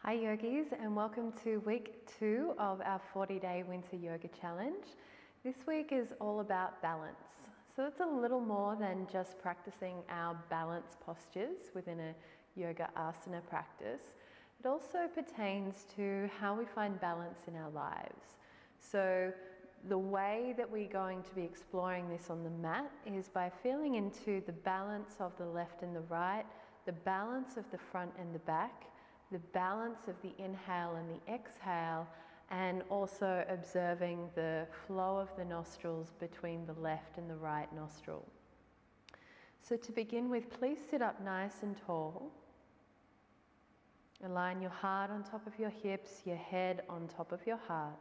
Hi yogis, and welcome to week 2 of our 40-day winter yoga challenge. This week is all about balance. So it's a little more than just practicing our balance postures within a yoga asana practice. It also pertains to how we find balance in our lives. So the way that we're going to be exploring this on the mat is by feeling into the balance of the left and the right, the balance of the front and the back, the balance of the inhale and the exhale, and also observing the flow of the nostrils between the left and the right nostril. So to begin with, please sit up nice and tall. Align your heart on top of your hips, your head on top of your heart.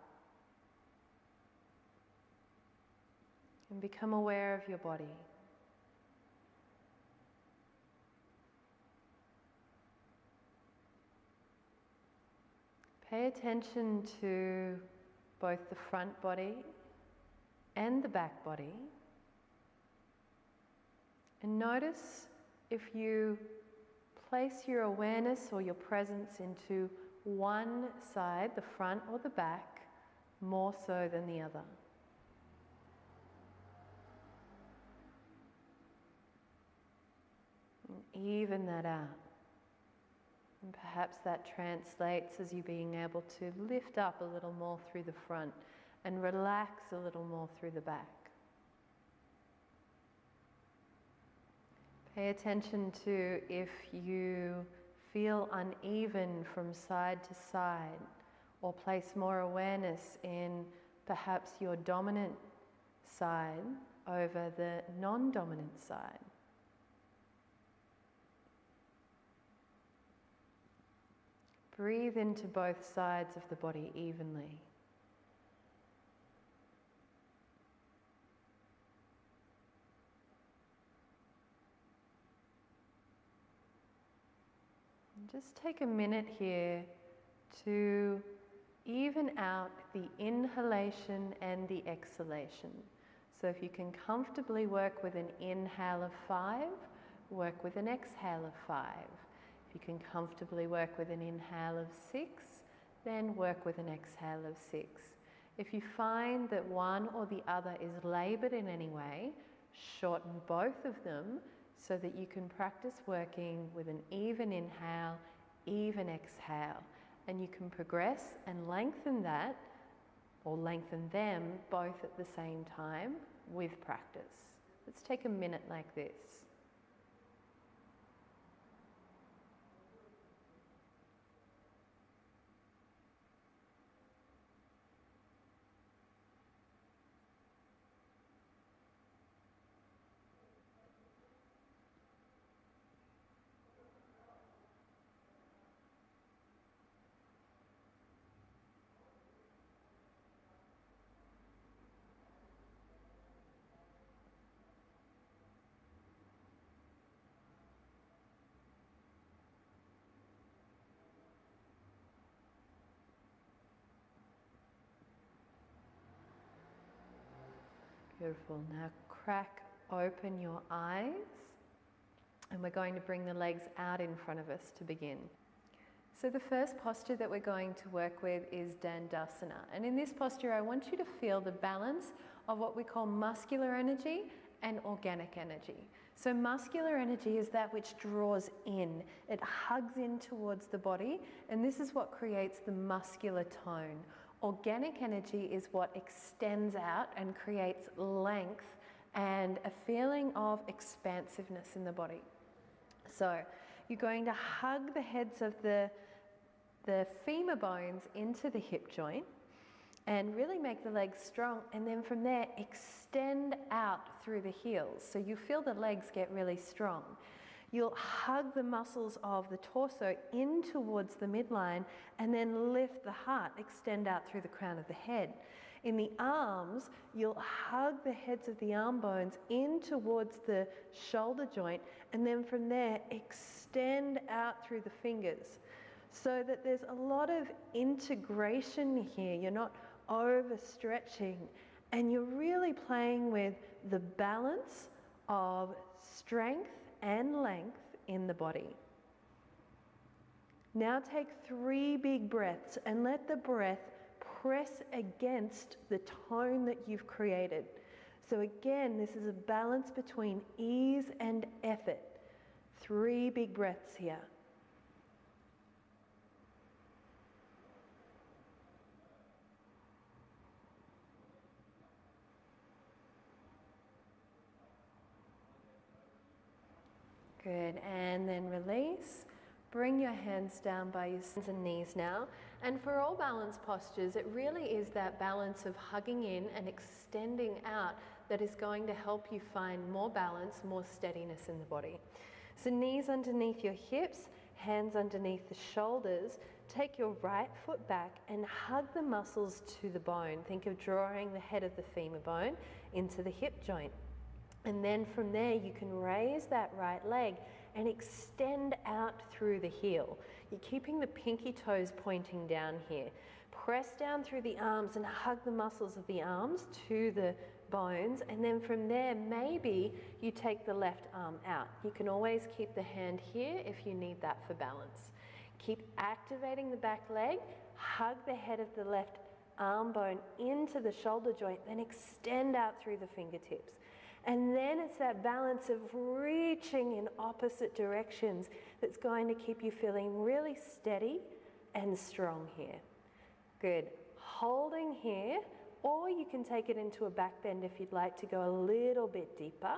And become aware of your body. Pay attention to both the front body and the back body. And notice if you place your awareness or your presence into one side, the front or the back, more so than the other. And even that out. And perhaps that translates as you being able to lift up a little more through the front and relax a little more through the back. Pay attention to if you feel uneven from side to side, or place more awareness in perhaps your dominant side over the non-dominant side. Breathe into both sides of the body evenly. And just take a minute here to even out the inhalation and the exhalation. So if you can comfortably work with an inhale of 5, work with an exhale of 5. If you can comfortably work with an inhale of 6, then work with an exhale of 6. If you find that one or the other is laboured in any way, shorten both of them so that you can practice working with an even inhale, even exhale. And you can progress and lengthen that, or lengthen them both at the same time with practice. Let's take a minute like this. Beautiful. Now crack open your eyes, and we're going to bring the legs out in front of us to begin. So the first posture that we're going to work with is Dandasana. And in this posture, I want you to feel the balance of what we call muscular energy and organic energy. So muscular energy is that which draws in. It hugs in towards the body, and this is what creates the muscular tone. Organic energy is what extends out and creates length and a feeling of expansiveness in the body. So you're going to hug the heads of the femur bones into the hip joint and really make the legs strong, and then from there extend out through the heels. So you feel the legs get really strong. You'll hug the muscles of the torso in towards the midline and then lift the heart, extend out through the crown of the head. In the arms, you'll hug the heads of the arm bones in towards the shoulder joint, and then from there extend out through the fingers. So that there's a lot of integration here. You're not overstretching, and you're really playing with the balance of strength and length in the body. Now take 3 big breaths and let the breath press against the tone that you've created. So again, this is a balance between ease and effort. 3 big breaths here. Good, and then release. Bring your hands down by your hands and knees now. And for all balance postures, it really is that balance of hugging in and extending out that is going to help you find more balance, more steadiness in the body. So knees underneath your hips, hands underneath the shoulders. Take your right foot back and hug the muscles to the bone. Think of drawing the head of the femur bone into the hip joint. And then from there, you can raise that right leg and extend out through the heel. You're keeping the pinky toes pointing down here. Press down through the arms and hug the muscles of the arms to the bones. And then from there, maybe you take the left arm out. You can always keep the hand here if you need that for balance. Keep activating the back leg. Hug the head of the left arm bone into the shoulder joint, then extend out through the fingertips. And then it's that balance of reaching in opposite directions that's going to keep you feeling really steady and strong here. Good. Holding here, or you can take it into a back bend if you'd like to go a little bit deeper.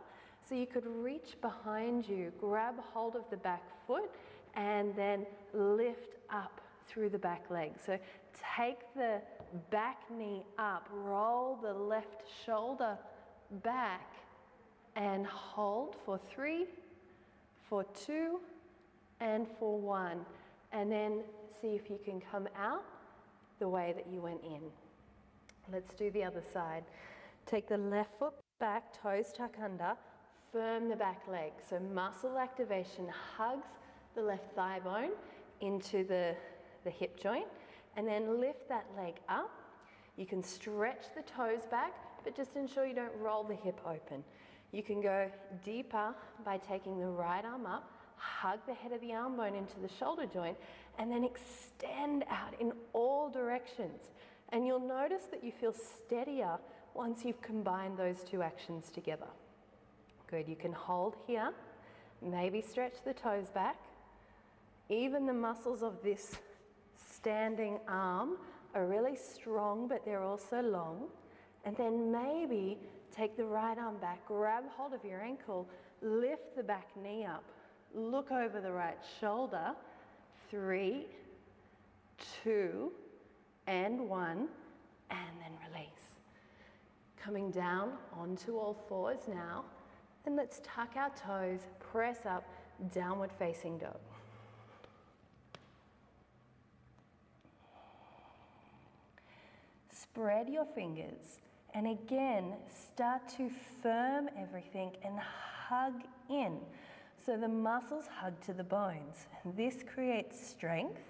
So you could reach behind you, grab hold of the back foot, and then lift up through the back leg. So take the back knee up, roll the left shoulder back, and hold for 3, for 2, and for 1. And then see if you can come out the way that you went in. Let's do the other side. Take the left foot back, toes tuck under, firm the back leg. So muscle activation hugs the left thigh bone into the hip joint, and then lift that leg up. You can stretch the toes back, but just ensure you don't roll the hip open. You can go deeper by taking the right arm up, hug the head of the arm bone into the shoulder joint, and then extend out in all directions. And you'll notice that you feel steadier once you've combined those 2 actions together. Good, you can hold here, maybe stretch the toes back. Even the muscles of this standing arm are really strong, but they're also long. And then maybe take the right arm back, grab hold of your ankle, lift the back knee up, look over the right shoulder, 3, 2, and 1, and then release. Coming down onto all fours now, and let's tuck our toes, press up, downward facing dog. Spread your fingers. And again, start to firm everything and hug in. So the muscles hug to the bones. This creates strength.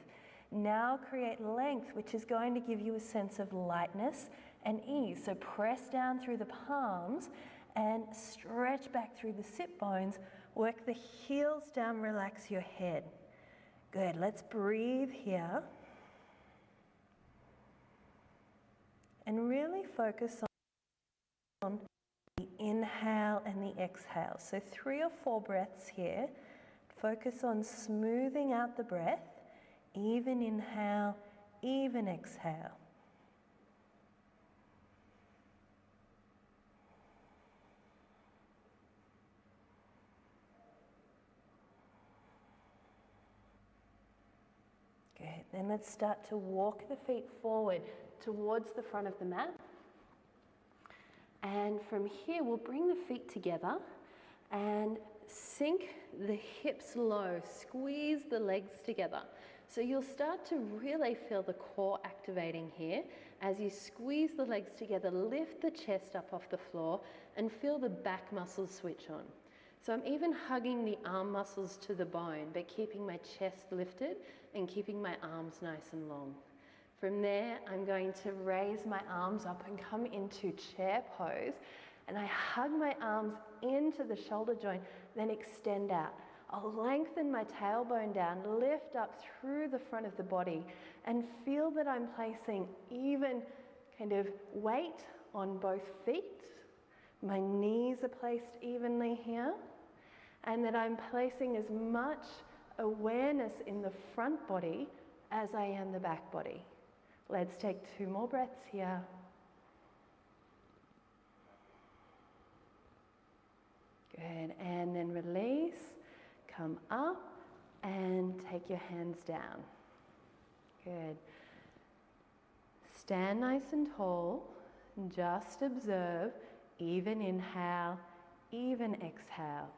Now create length, which is going to give you a sense of lightness and ease. So press down through the palms and stretch back through the sit bones. Work the heels down, relax your head. Good, let's breathe here. And really focus on the inhale and the exhale. So 3 or 4 breaths here. Focus on smoothing out the breath. Even inhale, even exhale. Good. Then let's start to walk the feet forward towards the front of the mat. And from here, we'll bring the feet together and sink the hips low, squeeze the legs together. So you'll start to really feel the core activating here. As you squeeze the legs together, lift the chest up off the floor and feel the back muscles switch on. So I'm even hugging the arm muscles to the bone, but keeping my chest lifted and keeping my arms nice and long. From there, I'm going to raise my arms up and come into chair pose. And I hug my arms into the shoulder joint, then extend out. I'll lengthen my tailbone down, lift up through the front of the body, and feel that I'm placing even kind of weight on both feet. My knees are placed evenly here, and that I'm placing as much awareness in the front body as I am the back body. Let's take 2 more breaths here. Good, and then release, come up and take your hands down. Good. Stand nice and tall, and just observe, even inhale, even exhale.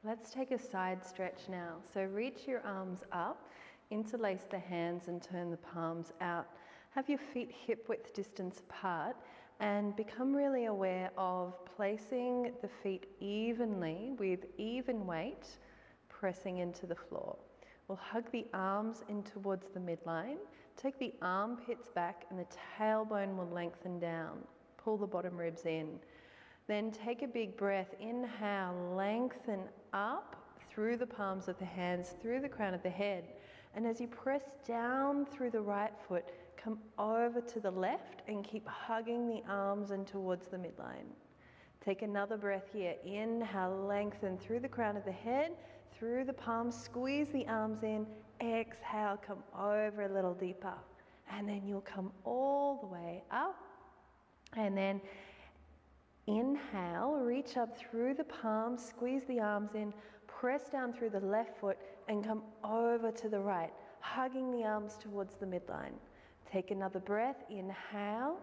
Let's take a side stretch now. So reach your arms up, interlace the hands and turn the palms out. Have your feet hip width distance apart and become really aware of placing the feet evenly with even weight, pressing into the floor. We'll hug the arms in towards the midline, take the armpits back and the tailbone will lengthen down. Pull the bottom ribs in. Then take a big breath, inhale, lengthen up through the palms of the hands, through the crown of the head. And as you press down through the right foot, come over to the left and keep hugging the arms in towards the midline. Take another breath here, inhale, lengthen through the crown of the head, through the palms, squeeze the arms in, exhale, come over a little deeper. And then you'll come all the way up, and then inhale, reach up through the palms, squeeze the arms in, press down through the left foot and come over to the right, hugging the arms towards the midline. Take another breath, inhale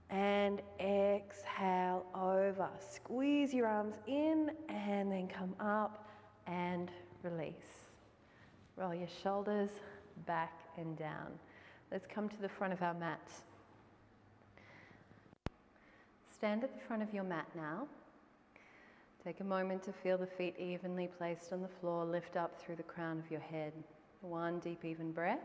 and exhale over. Squeeze your arms in and then come up and release. Roll your shoulders back and down. Let's come to the front of our mats. Stand at the front of your mat now. Take a moment to feel the feet evenly placed on the floor. Lift up through the crown of your head. 1 deep, even breath.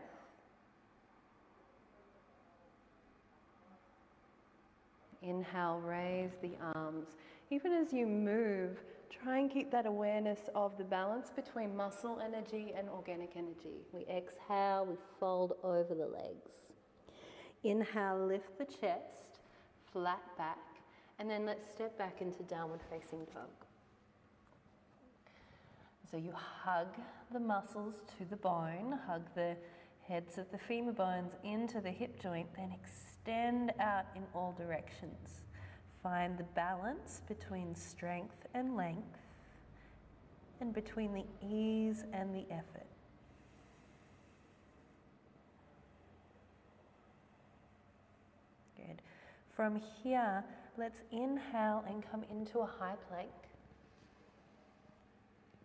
Inhale, raise the arms. Even as you move, try and keep that awareness of the balance between muscle energy and organic energy. We exhale, we fold over the legs. Inhale, lift the chest, flat back. And then let's step back into downward facing dog. So you hug the muscles to the bone, hug the heads of the femur bones into the hip joint, then extend out in all directions. Find the balance between strength and length, and between the ease and the effort. Good. From here, let's inhale and come into a high plank.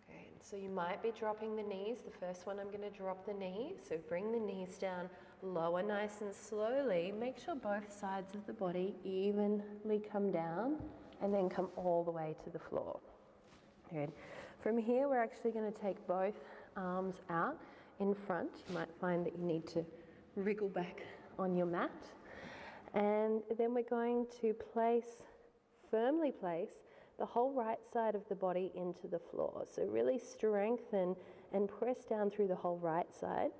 Okay, so you might be dropping the knees. The first one, I'm going to drop the knee. So bring the knees down, lower nice and slowly. Make sure both sides of the body evenly come down and then come all the way to the floor. Good. From here, we're actually going to take both arms out in front. You might find that you need to wriggle back on your mat. And then we're going to firmly place the whole right side of the body into the floor. So really strengthen and press down through the whole right side.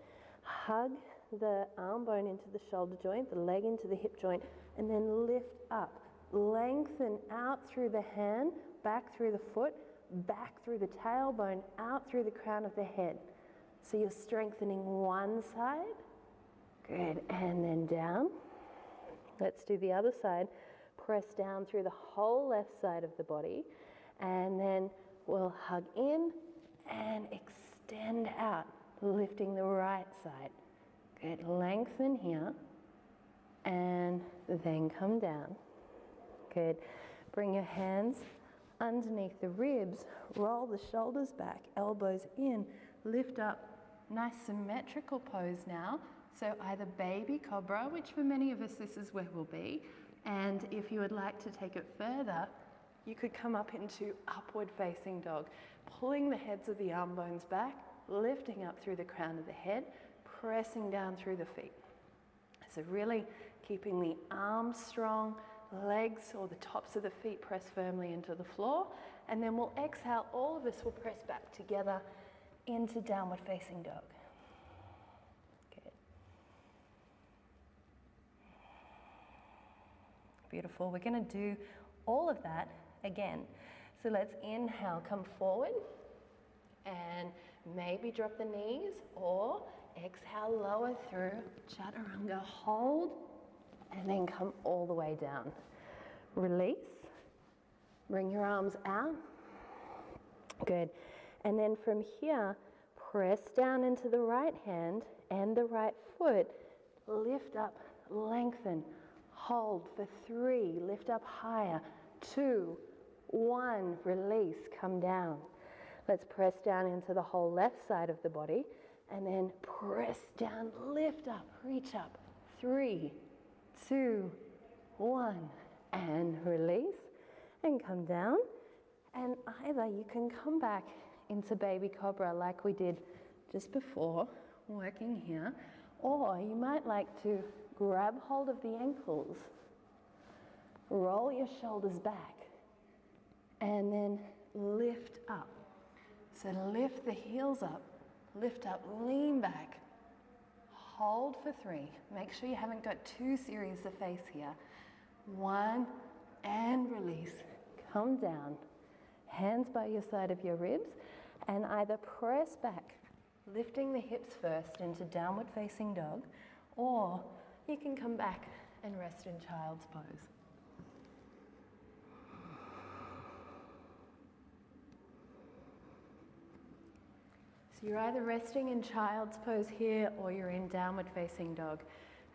Hug the arm bone into the shoulder joint, the leg into the hip joint, and then lift up. Lengthen out through the hand, back through the foot, back through the tailbone, out through the crown of the head. So you're strengthening one side. Good, and then down. Let's do the other side. Press down through the whole left side of the body, and then we'll hug in and extend out, lifting the right side. Good, lengthen here, and then come down. Good, bring your hands underneath the ribs, roll the shoulders back, elbows in, lift up, nice symmetrical pose now. So either baby cobra, which for many of us this is where we'll be, and if you would like to take it further, you could come up into upward facing dog, pulling the heads of the arm bones back, lifting up through the crown of the head, pressing down through the feet. So really keeping the arms strong, legs or the tops of the feet press firmly into the floor, and then we'll exhale, all of us will press back together into downward facing dog. Good. Beautiful. We're going to do all of that again. So let's inhale, come forward, and maybe drop the knees, or exhale, lower through chaturanga, hold, and then come all the way down. Release, bring your arms out. Good. And then from here, press down into the right hand and the right foot. Lift up, lengthen, hold for 3, lift up higher, 2, 1, release, come down. Let's press down into the whole left side of the body, and then press down, lift up, reach up, 3, 2, 1, and release, and come down. And either you can come back into baby cobra like we did just before, working here, or you might like to grab hold of the ankles, roll your shoulders back, and then lift up. So lift the heels up, lift up, lean back, hold for 3. Make sure you haven't got too serious a face here. 1, and release. Come down, hands by your side of your ribs, and either press back, lifting the hips first into downward facing dog, or you can come back and rest in child's pose. So you're either resting in child's pose here, or you're in downward facing dog.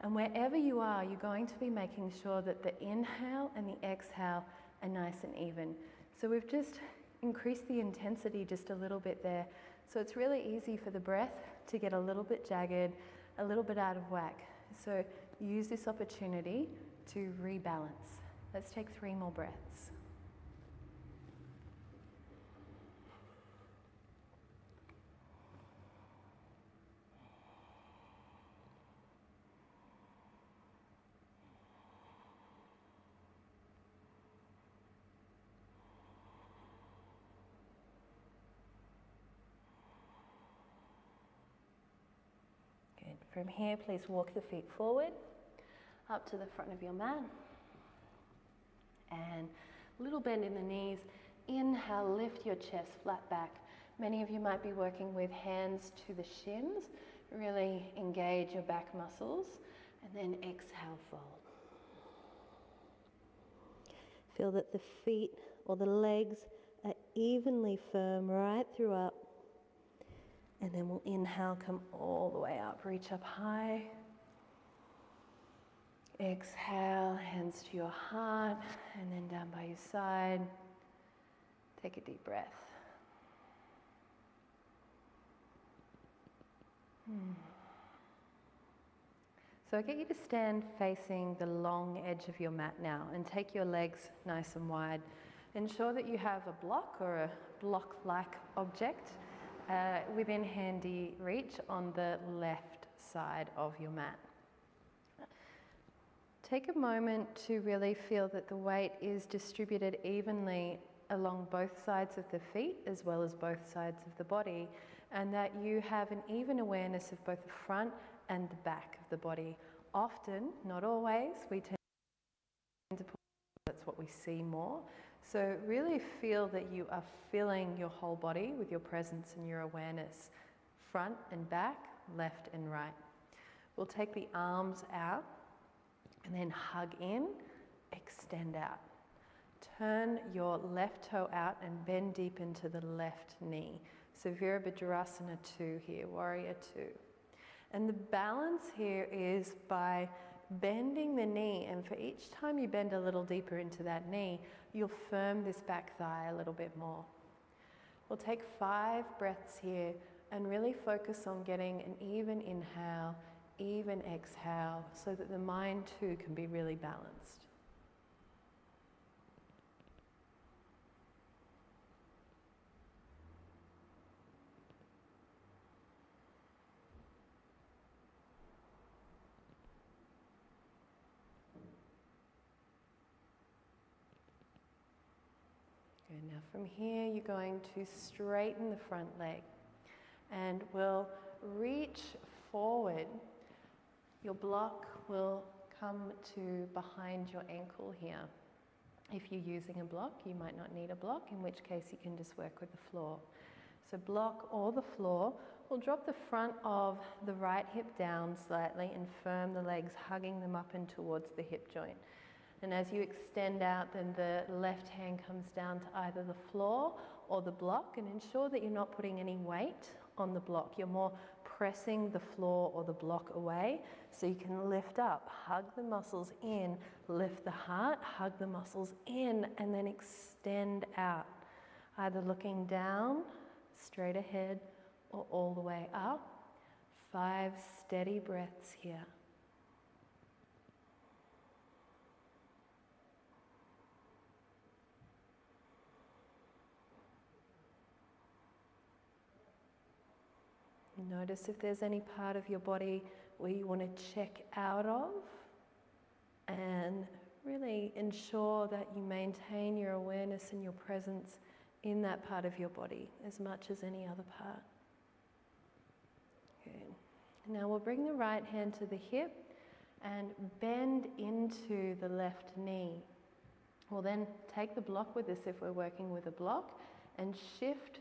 And wherever you are, you're going to be making sure that the inhale and the exhale are nice and even. So we've just increased the intensity just a little bit there. So it's really easy for the breath to get a little bit jagged, a little bit out of whack. So use this opportunity to rebalance. Let's take 3 more breaths. From here, please walk the feet forward, up to the front of your mat. And little bend in the knees. Inhale, lift your chest flat back. Many of you might be working with hands to the shins. Really engage your back muscles. And then exhale, fold. Feel that the feet or the legs are evenly firm right through up. And then we'll inhale, come all the way up, reach up high. Exhale, hands to your heart, and then down by your side. Take a deep breath. So I get you to stand facing the long edge of your mat now, and take your legs nice and wide. Ensure that you have a block or a block-like object within handy reach on the left side of your mat. Take a moment to really feel that the weight is distributed evenly along both sides of the feet as well as both sides of the body, and that you have an even awareness of both the front and the back of the body. Often, not always, we tend to put, that's what we see more. So really feel that you are filling your whole body with your presence and your awareness, front and back, left and right. We'll take the arms out and then hug in, extend out. Turn your left toe out and bend deep into the left knee. So Virabhadrasana 2 here, Warrior 2. And the balance here is by bending the knee, and for each time you bend a little deeper into that knee, you'll firm this back thigh a little bit more. We'll take 5 breaths here and really focus on getting an even inhale, even exhale, so that the mind too can be really balanced. from here, you're going to straighten the front leg and we'll reach forward. Your block will come to behind your ankle here. If you're using a block, you might not need a block, in which case you can just work with the floor. So block or the floor. We'll drop the front of the right hip down slightly and firm the legs, hugging them up and towards the hip joint. And as you extend out, then the left hand comes down to either the floor or the block, and ensure that you're not putting any weight on the block. You're more pressing the floor or the block away so you can lift up, hug the muscles in, lift the heart, hug the muscles in, and then extend out, either looking down, straight ahead, or all the way up. 5 steady breaths here. Notice if there's any part of your body where you want to check out of, and really ensure that you maintain your awareness and your presence in that part of your body as much as any other part. Okay. Now we'll bring the right hand to the hip and bend into the left knee. We'll then take the block with us if we're working with a block and shift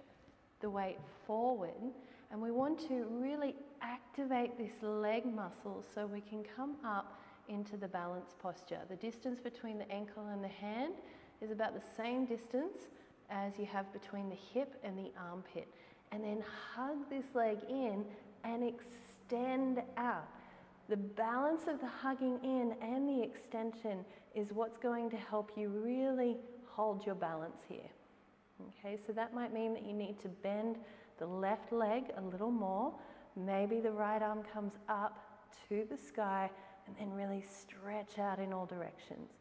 the weight forward. And we want to really activate this leg muscle so we can come up into the balance posture. The distance between the ankle and the hand is about the same distance as you have between the hip and the armpit. And then hug this leg in and extend out. The balance of the hugging in and the extension is what's going to help you really hold your balance here. Okay, so that might mean that you need to bend the left leg a little more. Maybe the right arm comes up to the sky and then really stretch out in all directions.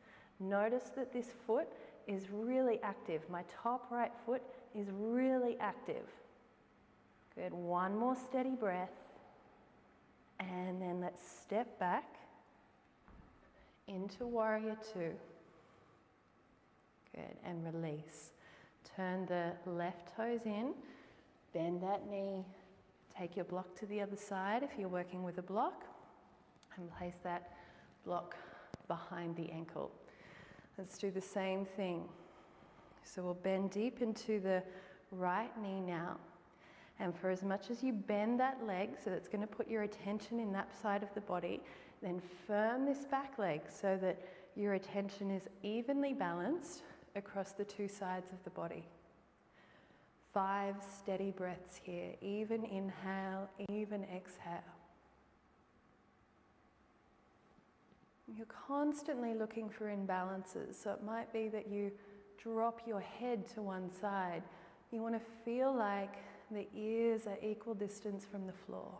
Notice that this foot is really active. My top right foot is really active. Good, one more steady breath. And then let's step back into Warrior Two. Good, and release. Turn the left toes in. Bend that knee, take your block to the other side if you're working with a block, and place that block behind the ankle. Let's do the same thing. So we'll bend deep into the right knee now, and for as much as you bend that leg, so that's going to put your attention in that side of the body, then firm this back leg so that your attention is evenly balanced across the two sides of the body. 5 steady breaths here, even inhale, even exhale. You're constantly looking for imbalances, so it might be that you drop your head to one side. You want to feel like the ears are equal distance from the floor.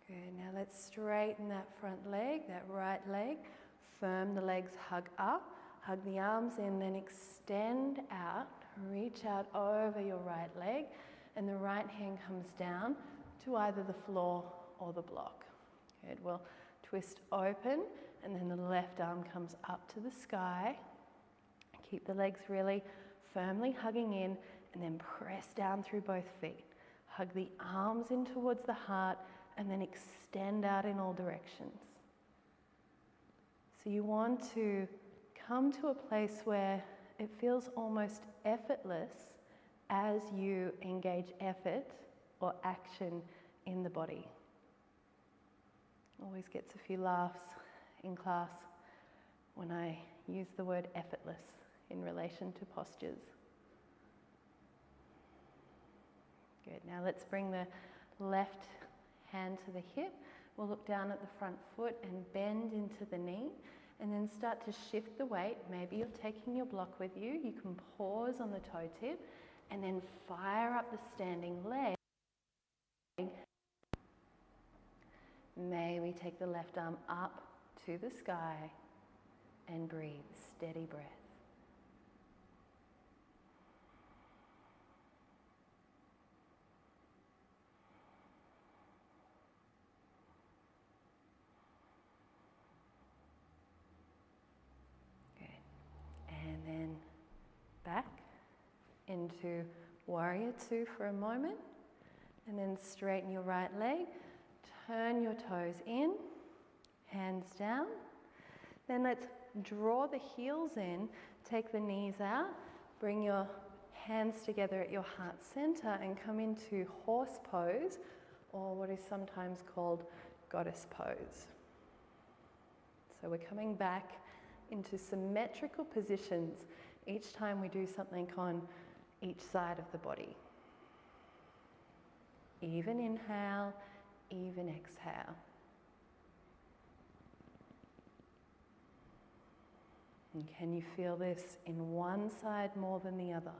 Good, now let's straighten that front leg, that right leg. Firm the legs, hug up, hug the arms in, then extend out, reach out over your right leg, and the right hand comes down to either the floor or the block. Good, we'll twist open, and then the left arm comes up to the sky. Keep the legs really firmly hugging in, and then press down through both feet. Hug the arms in towards the heart, and then extend out in all directions. So you want to come to a place where it feels almost effortless as you engage effort or action in the body. Always gets a few laughs in class when I use the word effortless in relation to postures. Good, now let's bring the left hand to the hip. We'll look down at the front foot and bend into the knee, and then start to shift the weight. Maybe you're taking your block with you. You can pause on the toe tip and then fire up the standing leg. Maybe take the left arm up to the sky and breathe. Steady breath. into warrior two for a moment. And then straighten your right leg. Turn your toes in, hands down. Then let's draw the heels in, take the knees out, bring your hands together at your heart center and come into horse pose, or what is sometimes called goddess pose. So we're coming back into symmetrical positions each time we do something on each side of the body. Even inhale, even exhale. And can you feel this in one side more than the other?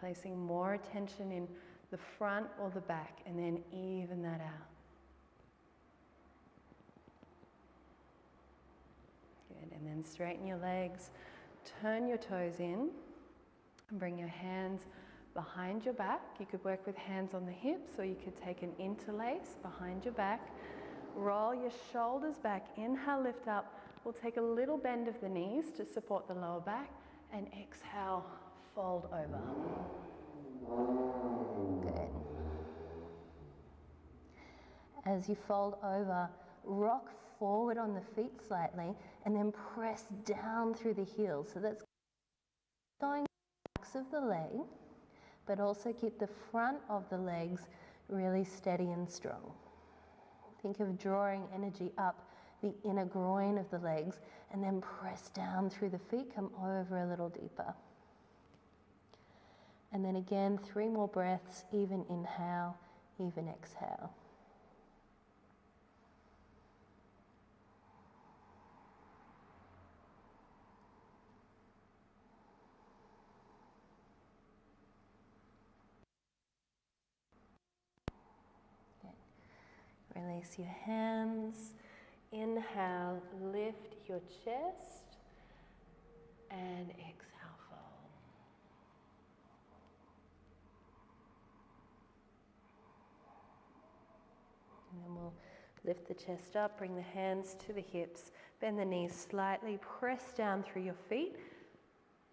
Placing more attention in the front or the back, and then even that out. Good, and then straighten your legs, turn your toes in, and bring your hands behind your back. You could work with hands on the hips, or you could take an interlace behind your back. Roll your shoulders back, inhale, lift up. We'll take a little bend of the knees to support the lower back, and exhale, fold over. Good. As you fold over, rock forward on the feet slightly, and then press down through the heels. So that's going backs of the leg, but also keep the front of the legs really steady and strong. Think of drawing energy up the inner groin of the legs, and then press down through the feet, come over a little deeper. And then again, 3 more breaths, even inhale, even exhale. Good. Release your hands. Inhale, lift your chest, and exhale, fold. And then we'll lift the chest up, bring the hands to the hips, bend the knees slightly, press down through your feet,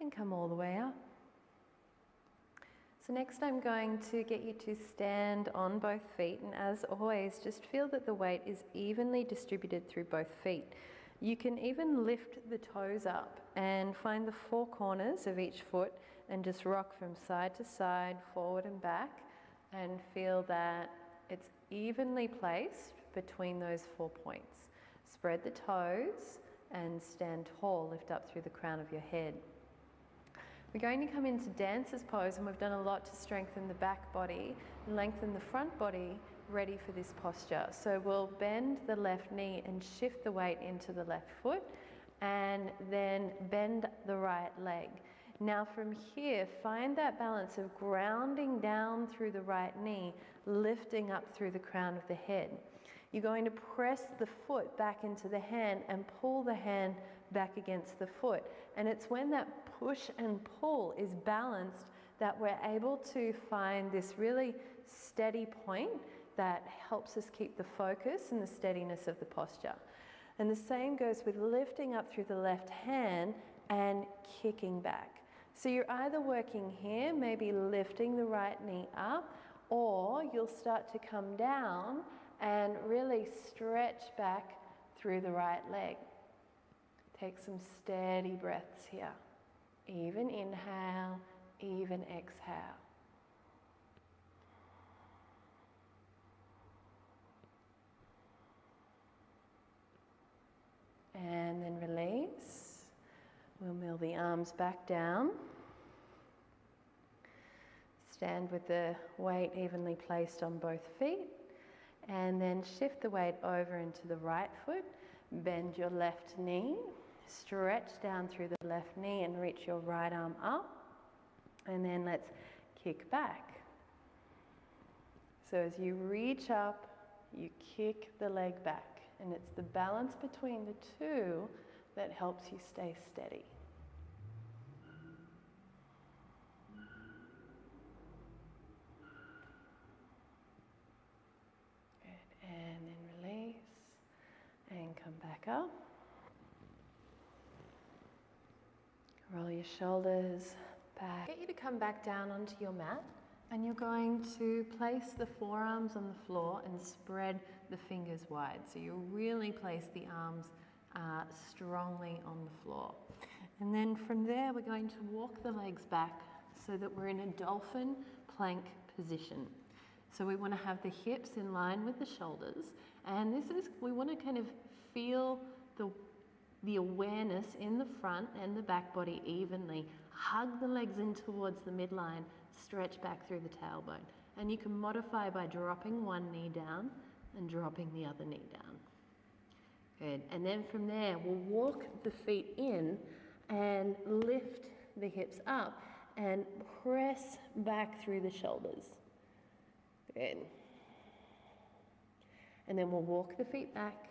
and come all the way up. So next I'm going to get you to stand on both feet, and as always, just feel that the weight is evenly distributed through both feet. You can even lift the toes up and find the 4 corners of each foot and just rock from side to side, forward and back, and feel that it's evenly placed between those 4 points. Spread the toes and stand tall, lift up through the crown of your head. We're going to come into dancer's pose, and we've done a lot to strengthen the back body, lengthen the front body, ready for this posture. So we'll bend the left knee and shift the weight into the left foot, and then bend the right leg. Now from here, find that balance of grounding down through the right knee, lifting up through the crown of the head. You're going to press the foot back into the hand and pull the hand back against the foot. And it's when that push and pull is balanced that we're able to find this really steady point that helps us keep the focus and the steadiness of the posture. And the same goes with lifting up through the left hand and kicking back. So you're either working here, maybe lifting the right knee up, or you'll start to come down and really stretch back through the right leg. Take some steady breaths here. Even inhale, even exhale. And then release. We'll mill the arms back down. Stand with the weight evenly placed on both feet. And then shift the weight over into the right foot. Bend your left knee. Stretch down through the left knee and reach your right arm up. And then let's kick back. So as you reach up, you kick the leg back. And it's the balance between the two that helps you stay steady. Good. And then release. And come back up. Roll your shoulders back. Get you to come back down onto your mat, and you're going to place the forearms on the floor and spread the fingers wide. So you really place the arms strongly on the floor. And then from there, we're going to walk the legs back so that we're in a dolphin plank position. So we want to have the hips in line with the shoulders, and we want to kind of feel the awareness in the front and the back body evenly. Hug the legs in towards the midline, stretch back through the tailbone. And you can modify by dropping one knee down and dropping the other knee down. Good. And then from there, we'll walk the feet in and lift the hips up and press back through the shoulders. Good. And then we'll walk the feet back,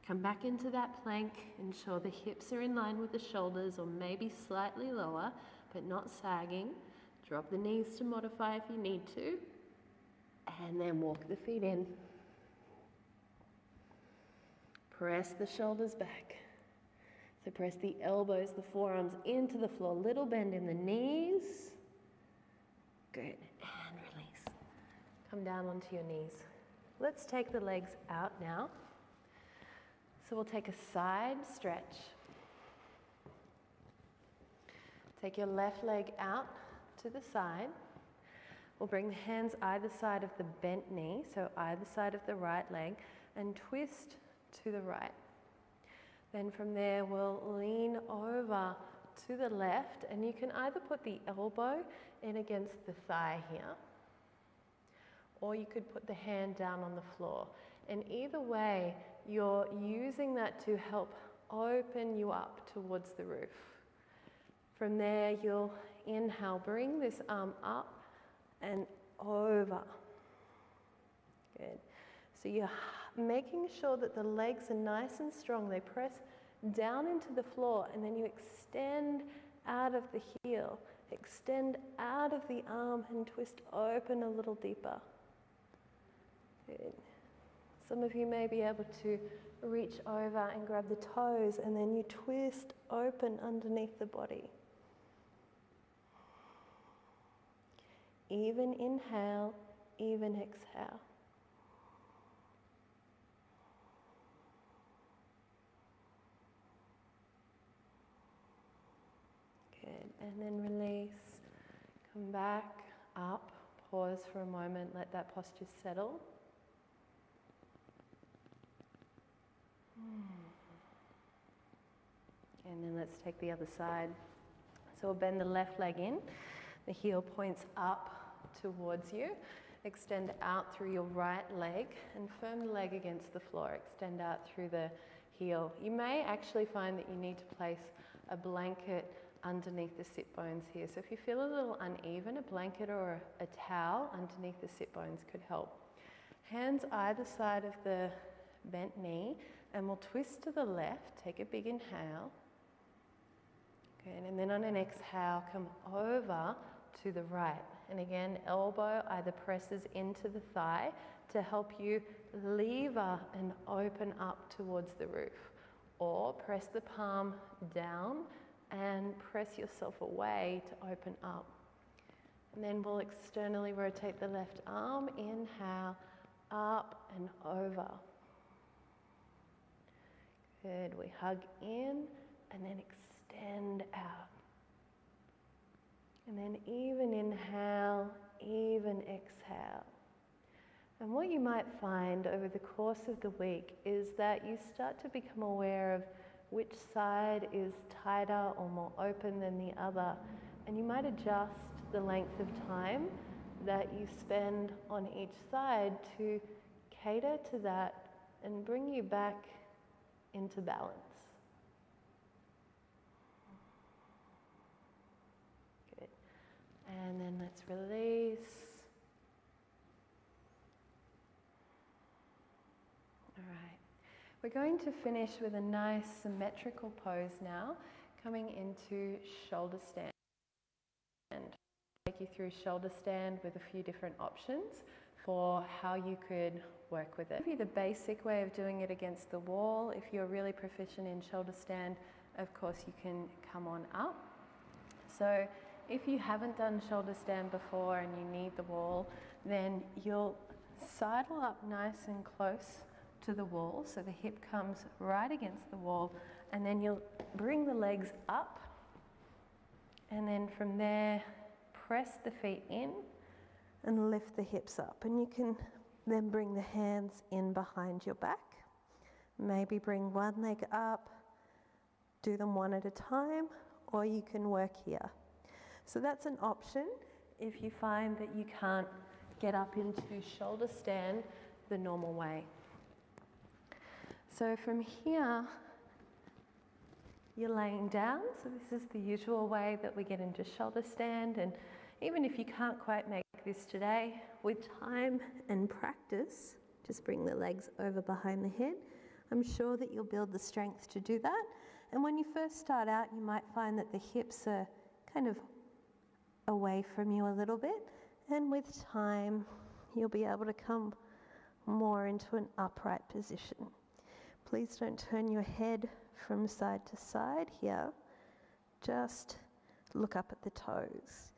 come back into that plank, ensure the hips are in line with the shoulders or maybe slightly lower, but not sagging. Drop the knees to modify if you need to, and then walk the feet in. Press the shoulders back. So press the elbows, the forearms into the floor, little bend in the knees. Good, and release. Come down onto your knees. Let's take the legs out now. So we'll take a side stretch. Take your left leg out to the side. We'll bring the hands either side of the bent knee, so either side of the right leg, and twist to the right. Then from there, we'll lean over to the left, and you can either put the elbow in against the thigh here, or you could put the hand down on the floor. And either way, you're using that to help open you up towards the roof. From there, you'll inhale, bring this arm up and over. Good. So you're making sure that the legs are nice and strong. They press down into the floor, and then you extend out of the heel, extend out of the arm and twist open a little deeper. Good. Some of you may be able to reach over and grab the toes, and then you twist open underneath the body. Even inhale, even exhale. Good, and then release. Come back up, pause for a moment, let that posture settle. And then let's take the other side. So we'll bend the left leg in. The heel points up towards you. Extend out through your right leg and firm the leg against the floor. Extend out through the heel. You may actually find that you need to place a blanket underneath the sit bones here. So if you feel a little uneven, a blanket or a towel underneath the sit bones could help. Hands either side of the bent knee, and we'll twist to the left. Take a big inhale. Good, and then on an exhale, come over to the right. And again, elbow either presses into the thigh to help you lever and open up towards the roof. Or press the palm down and press yourself away to open up. And then we'll externally rotate the left arm. Inhale, up and over. Good, we hug in and then extend out. And then even inhale, even exhale. And what you might find over the course of the week is that you start to become aware of which side is tighter or more open than the other. And you might adjust the length of time that you spend on each side to cater to that and bring you back into balance. Good. And then let's release. All right. We're going to finish with a nice symmetrical pose now, coming into shoulder stand. Take you through shoulder stand with a few different options for how you could work with it. I'll give you the basic way of doing it against the wall. If you're really proficient in shoulder stand, of course you can come on up. So if you haven't done shoulder stand before and you need the wall, then you'll sidle up nice and close to the wall, so the hip comes right against the wall, and then you'll bring the legs up, and then from there press the feet in and lift the hips up. And you can then bring the hands in behind your back, maybe bring one leg up, do them one at a time, or you can work here. So that's an option if you find that you can't get up into shoulder stand the normal way. So from here, you're laying down. So this is the usual way that we get into shoulder stand. And even if you can't quite make this today, with time and practice, just bring the legs over behind the head. I'm sure that you'll build the strength to do that. And when you first start out, you might find that the hips are kind of away from you a little bit. And with time, you'll be able to come more into an upright position. Please don't turn your head from side to side here. Just look up at the toes.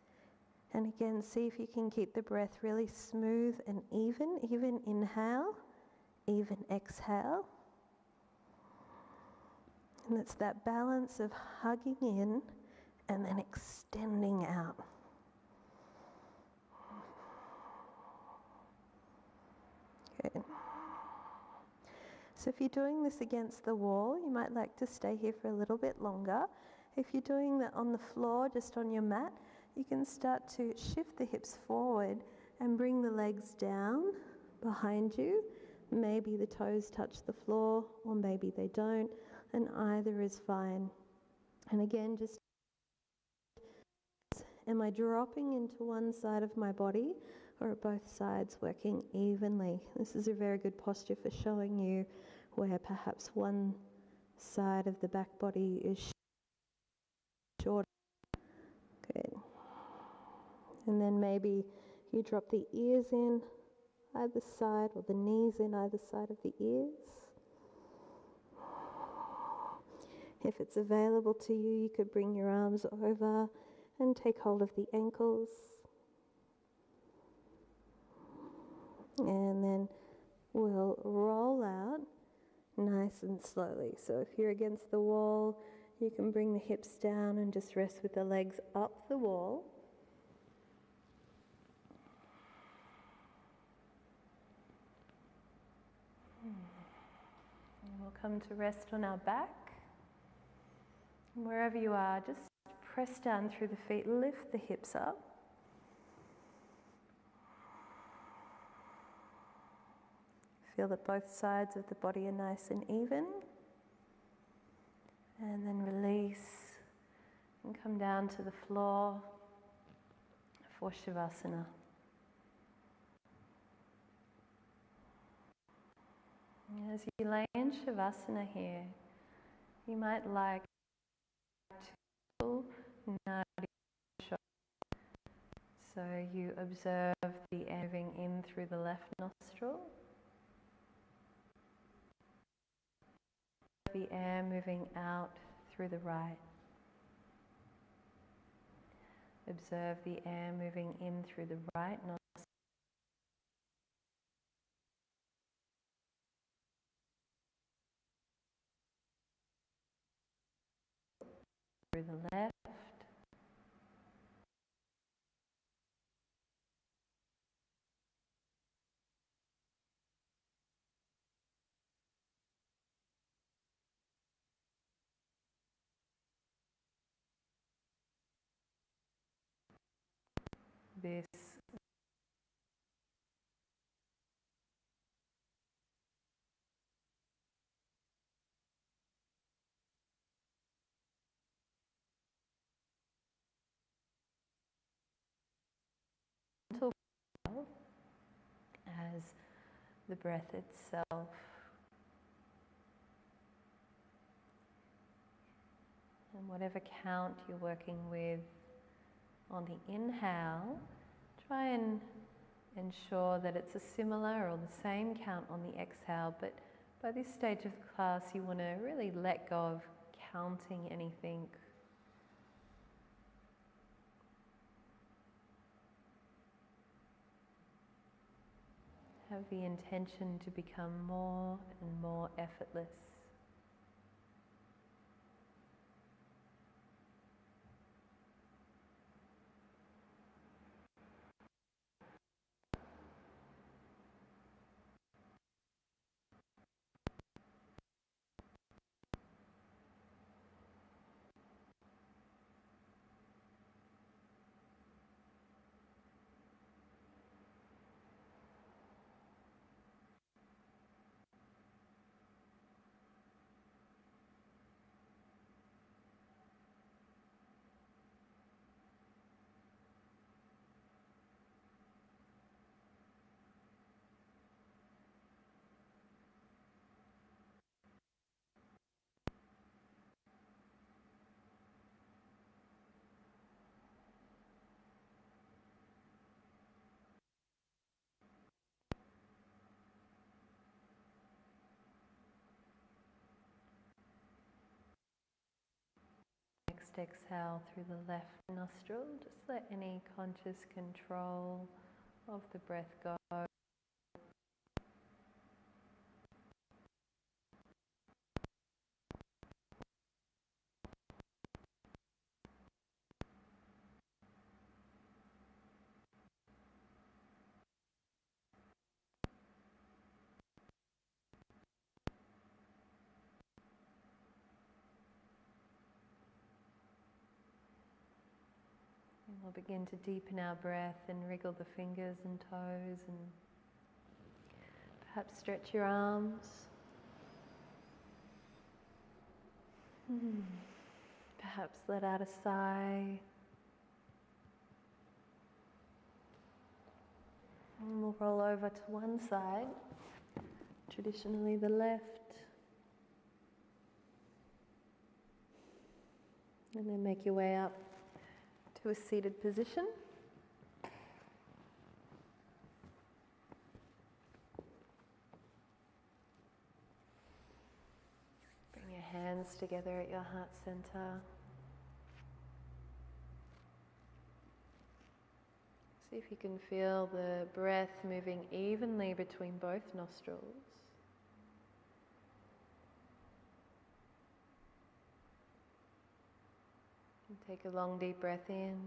And again, see if you can keep the breath really smooth and even inhale, even exhale. And it's that balance of hugging in and then extending out. Good. So if you're doing this against the wall, you might like to stay here for a little bit longer. If you're doing that on the floor, just on your mat, you can start to shift the hips forward and bring the legs down behind you. Maybe the toes touch the floor, or maybe they don't, and either is fine. And again, just am I dropping into one side of my body, or are both sides working evenly? This is a very good posture for showing you where perhaps one side of the back body is shorter. Good. And then maybe you drop the ears in either side, or the knees in either side of the ears. If it's available to you, you could bring your arms over and take hold of the ankles. And then we'll roll out nice and slowly. So if you're against the wall, you can bring the hips down and just rest with the legs up the wall. And we'll come to rest on our back. And wherever you are, just press down through the feet, lift the hips up. Feel that both sides of the body are nice and even. And then release and come down to the floor for Shavasana. As you lay in Shavasana here, you might like to nadi shoulder. So you observe the air moving in through the left nostril, the air moving out through the right. Observe the air moving in through the right nostril, through the left. This mental as the breath itself. And whatever count you're working with on the inhale, try and ensure that it's a similar or the same count on the exhale, but by this stage of the class you want to really let go of counting anything. have the intention to become more and more effortless. Next exhale through the left nostril. Just let any conscious control of the breath go. And we'll begin to deepen our breath and wriggle the fingers and toes and perhaps stretch your arms. Perhaps let out a sigh. And we'll roll over to one side, traditionally the left. And then make your way up to a seated position. Bring your hands together at your heart center. See if you can feel the breath moving evenly between both nostrils. And take a long deep breath in.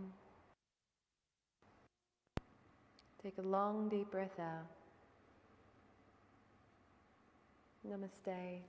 Take a long deep breath out. Namaste.